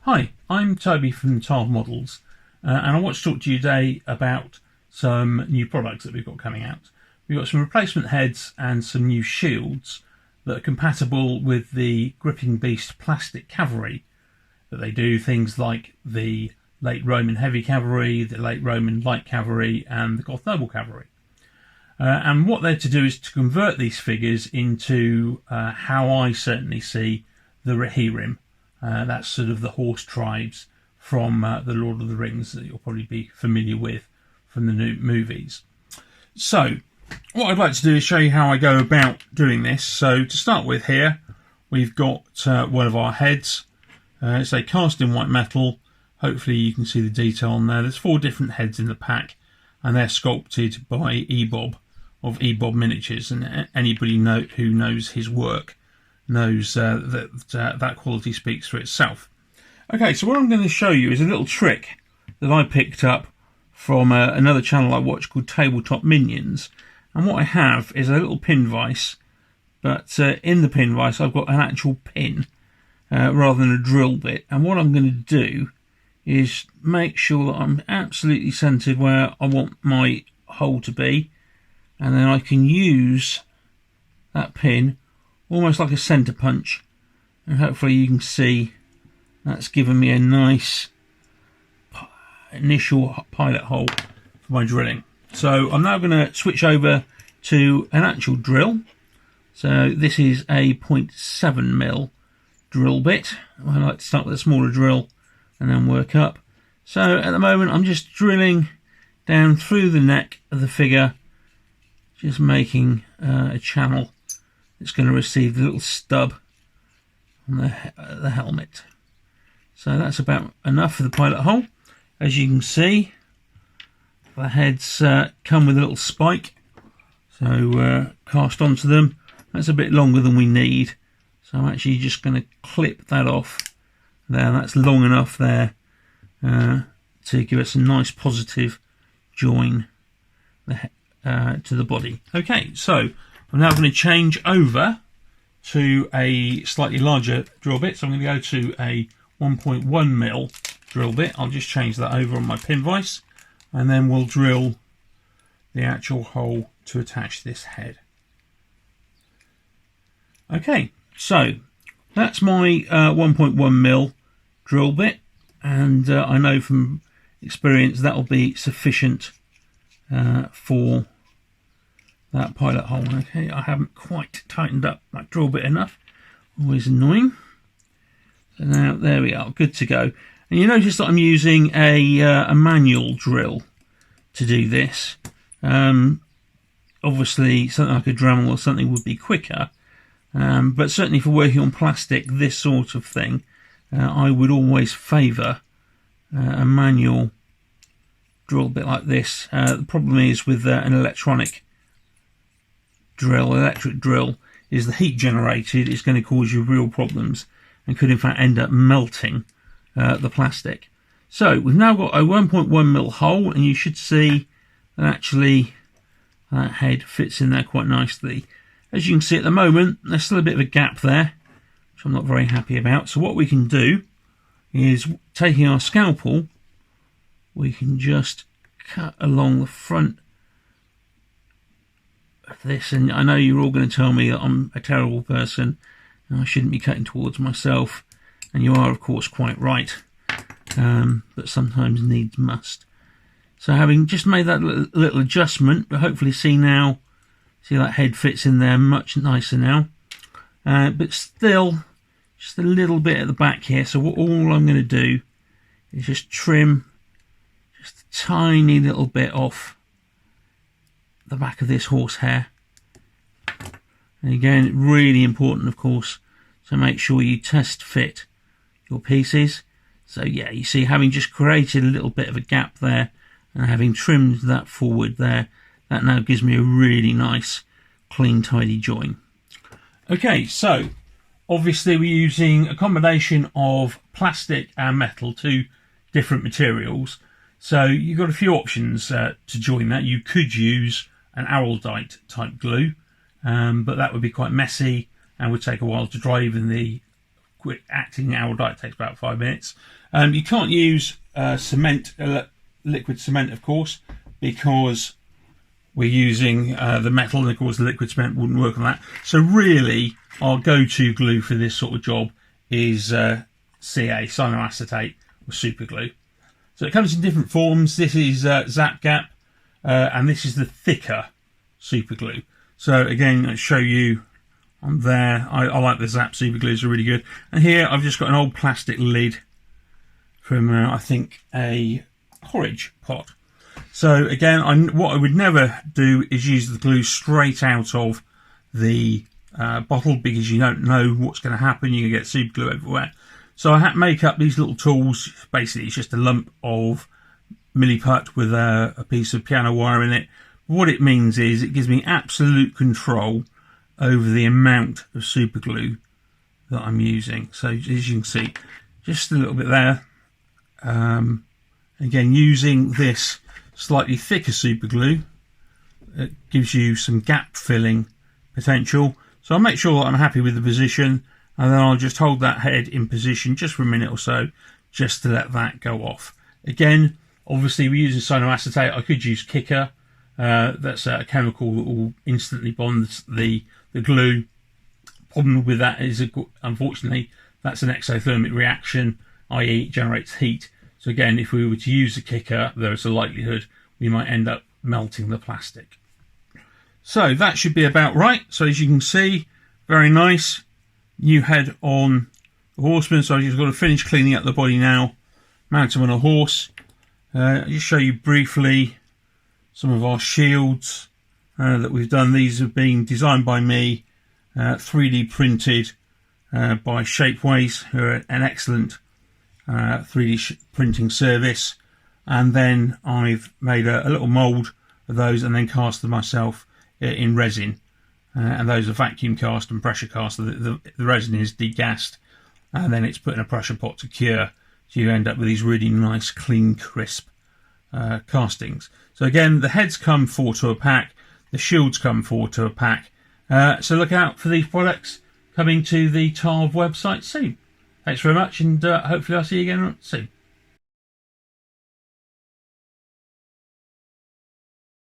Hi, I'm Toby from TARV Models, and I want to talk to you today about some new products that we've got coming out. We've got some replacement heads and some new shields that are compatible with the Gripping Beast plastic cavalry. That they do things like the late Roman heavy cavalry, the late Roman light cavalry, and the Goth noble cavalry. And what they're to do is to convert these figures into how I certainly see the Rohirrim. That's sort of the horse tribes from the Lord of the Rings that you'll probably be familiar with from the new movies. So what I'd like to do is show you how I go about doing this. So to start with, here we've got one of our heads. It's a cast in white metal. Hopefully you can see the detail on there. There's 4 different heads in the pack, and they're sculpted by eBob of eBob Miniatures, and anybody who knows his work knows that quality speaks for itself. Okay, so what I'm going to show you is a little trick that I picked up from another channel I watch called Tabletop Minions. And what I have is a little pin vise, but in the pin vise I've got an actual pin rather than a drill bit. And what I'm going to do is make sure that I'm absolutely centered where I want my hole to be, and then I can use that pin almost like a centre punch, and hopefully you can see that's given me a nice initial pilot hole for my drilling. So I'm now going to switch over to an actual drill. So this is a 0.7mm drill bit. I like to start with a smaller drill and then work up. So at the moment I'm just drilling down through the neck of the figure, just making a channel it's going to receive the little stub on the helmet. So that's about enough for the pilot hole. As you can see, the heads come with a little spike, so cast onto them. That's a bit longer than we need, so I'm actually just going to clip that off there. That's long enough there to give us a nice positive join to the body. Okay, so I'm now going to change over to a slightly larger drill bit. So I'm going to go to a 1.1mm drill bit. I'll just change that over on my pin vise, and then we'll drill the actual hole to attach this head. Okay, so that's my 1.1mm drill bit, and I know from experience that'll be sufficient for that pilot hole. Okay, I haven't quite tightened up that drill bit enough. Always annoying. So now there we are, good to go. And you notice that I'm using a manual drill to do this. Obviously something like a Dremel or something would be quicker, but certainly for working on plastic, this sort of thing, I would always favour a manual drill bit like this. The problem is with an electric drill, is the heat generated is going to cause you real problems and could in fact end up melting the plastic. So we've now got a 1.1mm hole, and you should see that actually that head fits in there quite nicely. As you can see at the moment, there's still a bit of a gap there, which I'm not very happy about. So what we can do is, taking our scalpel, we can just cut along the front of this. And I know you're all going to tell me that I'm a terrible person and I shouldn't be cutting towards myself, and you are of course quite right, but sometimes needs must. So having just made that little adjustment, but hopefully see that head fits in there much nicer now, but still just a little bit at the back here. So all I'm going to do is just trim just a tiny little bit off the back of this horsehair. And again, really important of course to make sure you test fit your pieces. So yeah, you see, having just created a little bit of a gap there and having trimmed that forward there, that now gives me a really nice clean tidy join. Okay, so obviously we're using a combination of plastic and metal, 2 different materials. So you've got a few options to join that. You could use an araldite type glue, but that would be quite messy and would take a while to dry. Even the quick acting hour dye. It takes about 5 minutes. You can't use cement, liquid cement, of course, because we're using the metal, and of course the liquid cement wouldn't work on that. So really, our go-to glue for this sort of job is CA, cyanoacetate, or super glue. So it comes in different forms. This is Zap Gap, and this is the thicker super glue. So again, I'll show you on there. I like the Zap super glues, they're really good. And here I've just got an old plastic lid from I think a porridge pot. So again, what I would never do is use the glue straight out of the bottle, because you don't know what's going to happen. You can get super glue everywhere. So I make up these little tools. Basically, it's just a lump of milliput with a piece of piano wire in it. What it means is it gives me absolute control over the amount of super glue that I'm using. So as you can see, just a little bit there. Again, using this slightly thicker super glue, it gives you some gap filling potential. So I'll make sure that I'm happy with the position, and then I'll just hold that head in position just for a minute or so, just to let that go off. Again, obviously we're using cyanoacetate. I could use Kicker. That's a chemical that will instantly bond the glue. Problem with that is, unfortunately, that's an exothermic reaction, i.e. it generates heat. So again, if we were to use the Kicker, there's a likelihood we might end up melting the plastic. So that should be about right. So as you can see, very nice new head on the horseman. So I've just got to finish cleaning up the body now, mount him on a horse. I'll just show you briefly some of our shields that we've done. These have been designed by me, 3D printed by Shapeways, who are an excellent 3D printing service. And then I've made a little mould of those and then cast them myself in resin. And those are vacuum cast and pressure cast. The resin is degassed and then it's put in a pressure pot to cure. So you end up with these really nice, clean, crisp castings. So again, the heads come 4 to a pack, the shields come 4 to a pack. So look out for these products coming to the TARV website soon. Thanks very much, and hopefully I'll see you again soon.